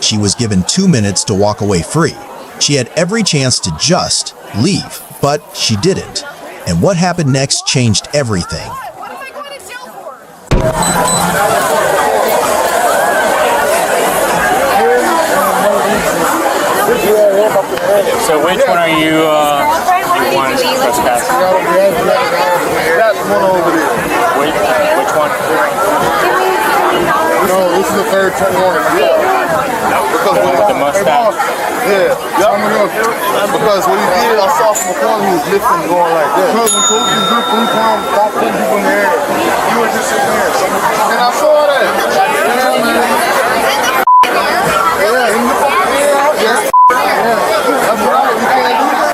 She was given 2 minutes to walk away free. She had every chance to just leave, but she didn't. And what happened next changed everything. So which one are you want to trespass? That one over there. Which one? No, this is the third warning. Because with the mustache? Yeah. Because what he did, I saw from the corner, he was lifting going like that. Because when coaches do 3 times, stop putting people in the air. You were just sitting there. And I saw that.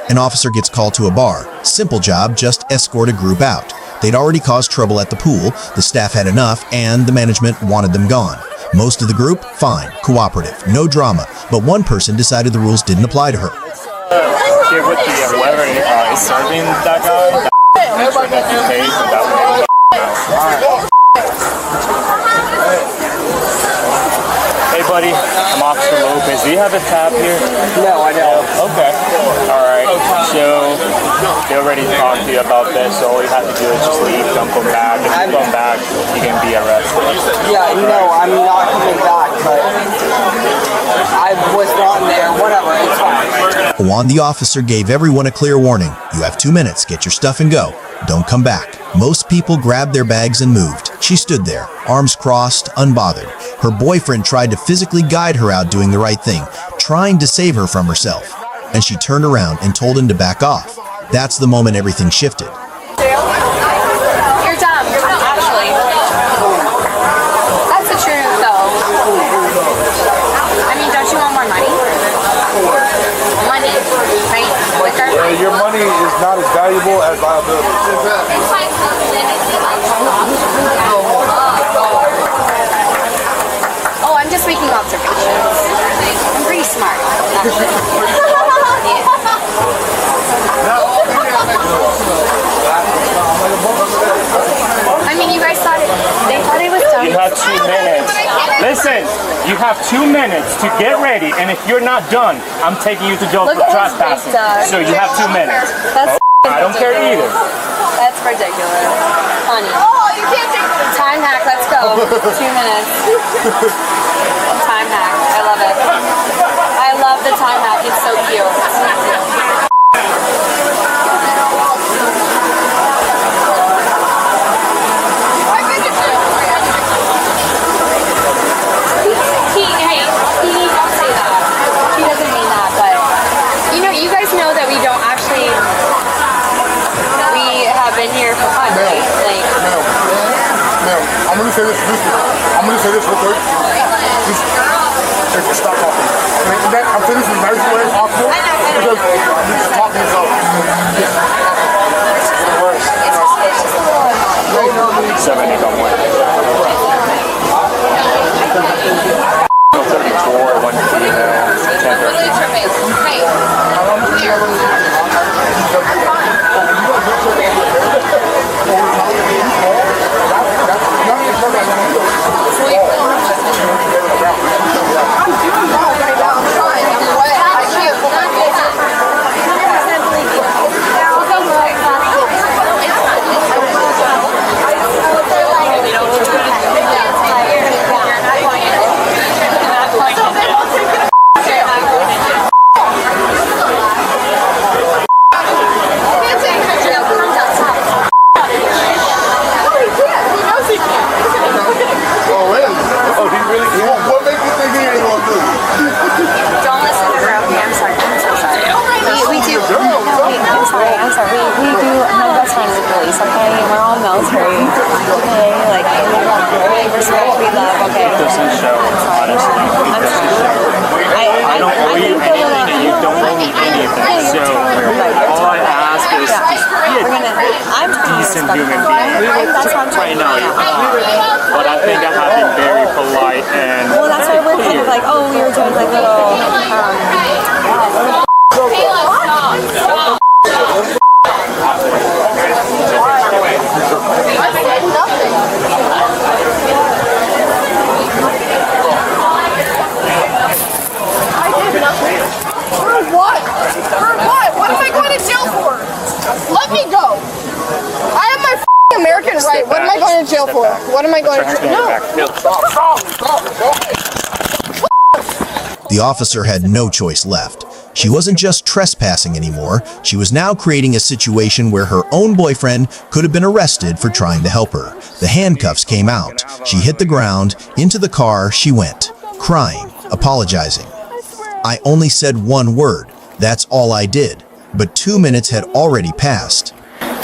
An officer gets called to a bar. Simple job, just escort a group out. They'd already caused trouble at the pool, the staff had enough, and the management wanted them gone. Most of the group, fine, cooperative, no drama, but one person decided the rules didn't apply to her. Here with whoever is serving that guy, Hey buddy, I'm Officer Lopez. Do you have a tab here? No, I don't. Okay. Alright. So they already talked to you about this, so all you have to do is just leave, don't come back. If you come back, you can be arrested. Yeah, no, I'm not coming back, but I was not there. Whatever, it's fine. Juan, the officer, gave everyone a clear warning. You have 2 minutes, get your stuff and go. Don't come back. Most people grabbed their bags and moved. She stood there, arms crossed, unbothered. Her boyfriend tried to physically guide her out doing the right thing, trying to save her from herself. And she turned around and told him to back off. That's the moment everything shifted. You're dumb, actually. That's the truth, though. I mean, don't you want more money? Money, right? Liquor? Your money is not as valuable as liability. Oh, I'm just making observations. I'm pretty smart, actually. I mean, you guys thought they thought it was done. You have 2 minutes. Listen, you have 2 minutes to get ready, and if you're not done, I'm taking you to jail for trespassing. So you have 2 minutes. That's I don't care either. That's ridiculous. Honey. Oh, you can't take it. Time hack, let's go. 2 minutes. Time hack. I love it. I love the time hack. It's so cute. Been here for fun, right? Like, Ma'am, I'm gonna say this. I'm gonna say this real quick. Just stop talking. I'm saying this in the nicest way possible because you're just talking yourself. It's the worst. It's just a little 70 don't win. 34, 1 military. Okay, like, we respect, we love, okay. It doesn't show, honestly. I don't owe you anything and you don't owe me anything. So all I ask is just be a decent human being. Right now, but I think I have been very polite and well, that's why we're kind of like, oh, we were doing like little, jail for? What am I going to jail? No. The officer had no choice left. She wasn't just trespassing anymore. She was now creating a situation where her own boyfriend could have been arrested for trying to help her. The handcuffs came out. She hit the ground. Into the car she went, crying, apologizing. I only said one word. That's all I did. But 2 minutes had already passed. I'm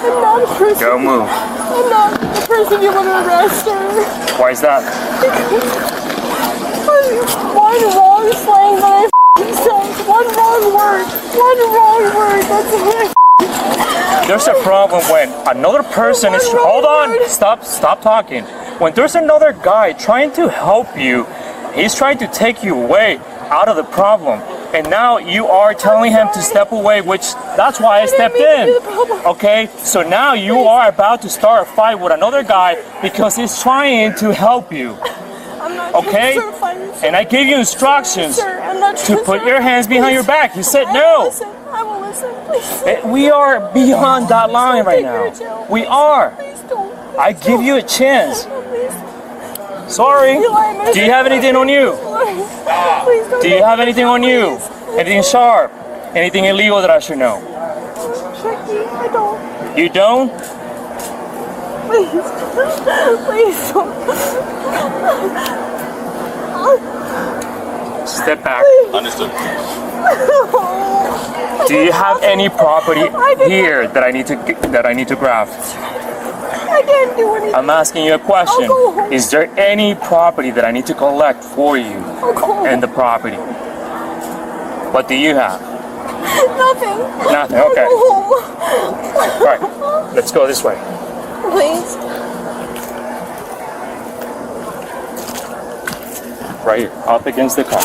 not a person. Go move. I'm not the person you want to arrest her. Why is that? One wrong slang that I said. One wrong word. That's it. There's a problem when another person is... Hold on. Stop talking. When there's another guy trying to help you, he's trying to take you away out of the problem. And now you are telling him to step away, which that's why I stepped in. Okay? So now you are about to start a fight with another guy because he's trying to help you. Okay? And I gave you instructions to put your hands behind your back. You said no. I will listen, please. We are beyond that line right now. We are. I give you a chance. Sorry. Do you have anything on you? Do you have anything on you? Anything sharp? Anything illegal that I should know? I don't. You don't? Please don't. Step back. Understood. Do you have any property here that I need to grab? I can't do anything. I'm asking you a question. Is there any property that I need to collect for you and the property? What do you have? Nothing. Nothing, okay. All right, let's go this way. Please. Right here, up against the car.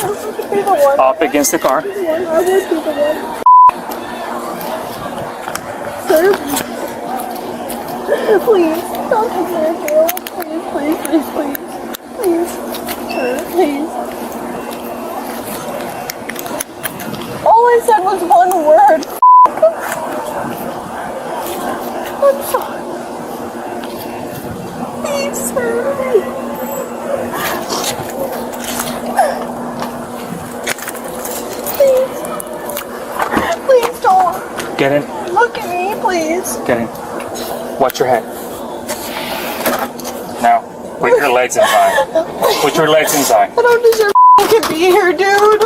Up against the car. I would be the one. Sir? Please, don't take me to jail. Please. Please. Sir, please. All I said was one word. I'm sorry. Please, sir. Please don't. Get in. Look at me, please. Get in. Watch your head. Now, put your legs inside. Put your legs inside. I don't deserve to be here, dude.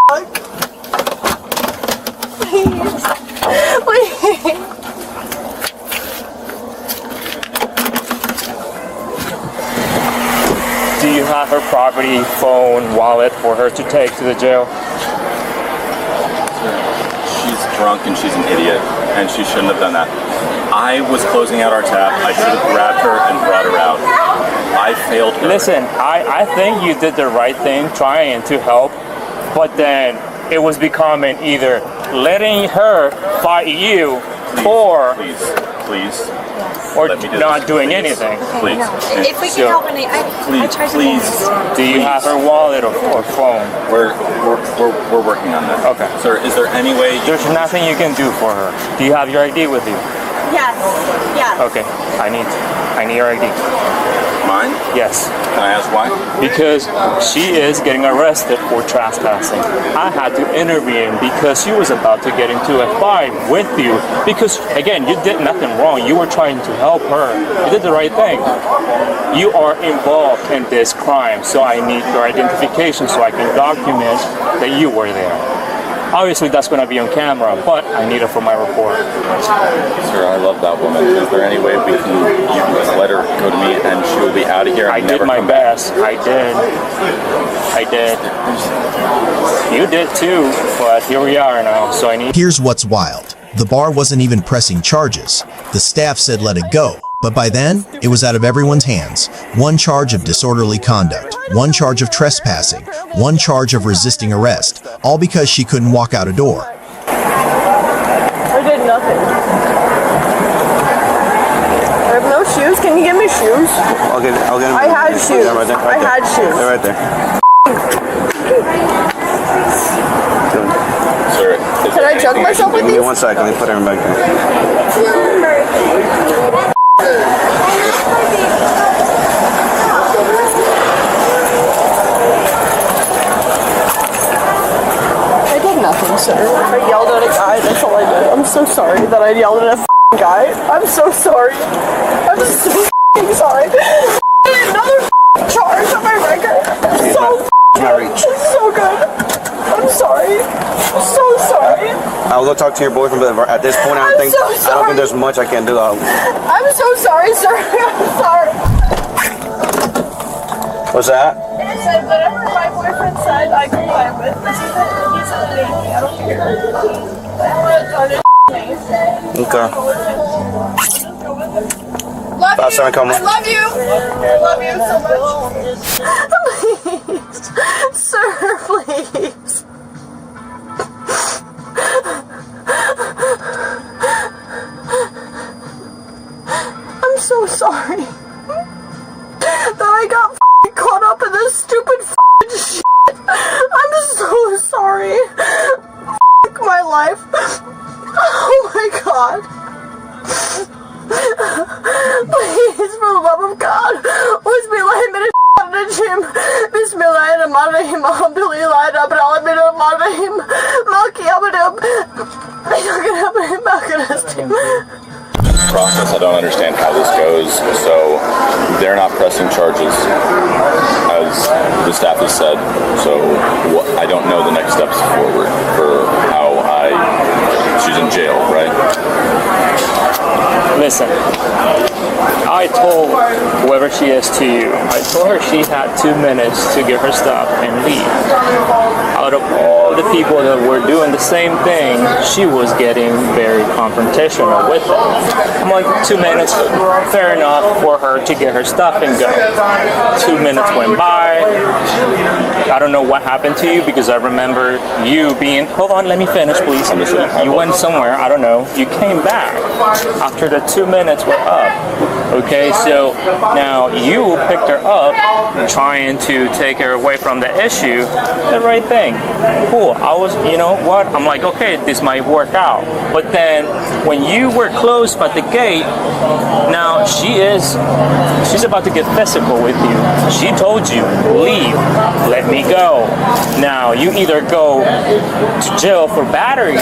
Fuck. Please. Do you have her property, phone, wallet for her to take to the jail? She's drunk and she's an idiot, and she shouldn't have done that. I was closing out our tab. I should have grabbed her and brought her out. I failed her. Listen, I think you did the right thing trying to help, but then it was becoming either letting her fight you or not doing anything. Please. If we can help, I tried to please. Do you have her wallet or phone? We're working on that. Okay. Sir, is there any way There's nothing you can do for her. Do you have your ID with you? Yes. Okay. I need your ID. mine? Yes. Can I ask why? Because she is getting arrested for trespassing. I had to intervene because she was about to get into a fight with you. Because, again, you did nothing wrong. You were trying to help her. You did the right thing. You are involved in this crime, so I need your identification so I can document that you were there. Obviously, that's going to be on camera, but I need it for my report. Sir, I love that woman. Is there any way you can just let her go to me and she will be out of here? I did my best. I did. You did too, but here we are now, so I need... Here's what's wild. The bar wasn't even pressing charges. The staff said let it go. But by then, it was out of everyone's hands. One charge of disorderly conduct, one charge of trespassing, one charge of resisting arrest, all because she couldn't walk out a door. I did nothing. I have no shoes. Can you give me shoes? I'll get them. I had shoes. Right there, I had shoes. They're right there. Sir, Can I chug myself with Give me these? 1 second. Let me put them back there. sir. I yelled at a guy. That's all I did. I'm so sorry that I yelled at a f***ing guy. I'm so sorry. I'm so f***ing sorry. Another f***ing charge on my record. So so good. I'm sorry. I'm so sorry. I'll go talk to your boyfriend, but at this point, I don't think there's much I can do. I'm so sorry, sir. I'm sorry. What's that? I said whatever my boyfriend said, I comply with. He's a lady. I don't care. I don't want to start it. Okay. Love Bye, son, come on. I love you. I love you so much. Please, sir, please. I'm so sorry that I got caught up in this stupid shit. I'm so sorry. My life. Oh my God. Please, for the love of God, Bismillah min ash-shaytanir-rajim. Bismillahirrahmanirrahim. Alhamdulillahirrahmanirrahim. Maliki yawmiddin. Process. I don't understand how this goes. So they're not pressing charges, as the staff has said. So I don't know the next steps forward for how she's in jail, right? Listen, I told whoever she is to you, I told her she had 2 minutes to get her stuff and leave. Out of all the people that were doing the same thing, she was getting very confrontational with it. I'm like, 2 minutes, fair enough for her to get her stuff and go. 2 minutes went by. I don't know what happened to you, because I remember you being, hold on, let me finish, please. You went somewhere, I don't know. You came back after the 2 minutes were up. Okay, so now you picked her up, trying to take her away from the issue. The right thing. Cool. I was, you know what? I'm like, okay, this might work out. But then when you were close at the gate, now she's about to get physical with you. She told you, leave, let me go. Now you either go to jail for battery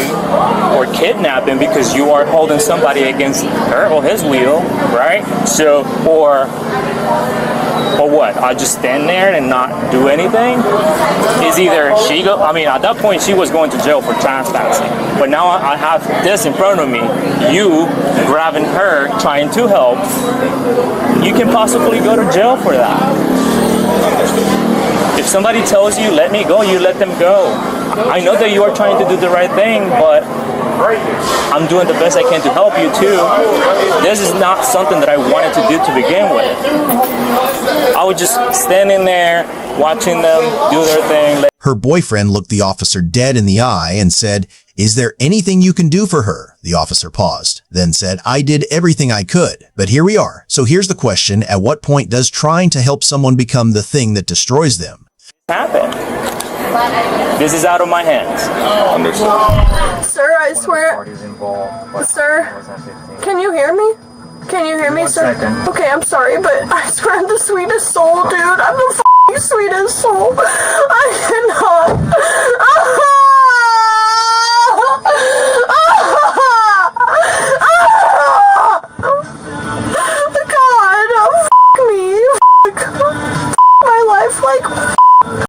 or kidnapping because you are holding somebody against her or his will, right? So, or what? I just stand there and not do anything? Is either she go, I mean, at that point she was going to jail for trespassing. But now I have this in front of me, you grabbing her, trying to help. You can possibly go to jail for that. If somebody tells you, let me go, you let them go. I know that you are trying to do the right thing, but I'm doing the best I can to help you too. This is not something that I wanted to do to begin with. I was just standing there, watching them do their thing. Her boyfriend looked the officer dead in the eye and said, "Is there anything you can do for her?" The officer paused, then said, "I did everything I could, but here we are." So here's the question: at what point does trying to help someone become the thing that destroys them? Happen. This is out of my hands. Understood. Sir, I swear. Sir, can you hear me? Can you hear me, sir? Okay, I'm sorry, but I swear I'm the sweetest soul, dude. I'm the f***ing sweetest soul. I cannot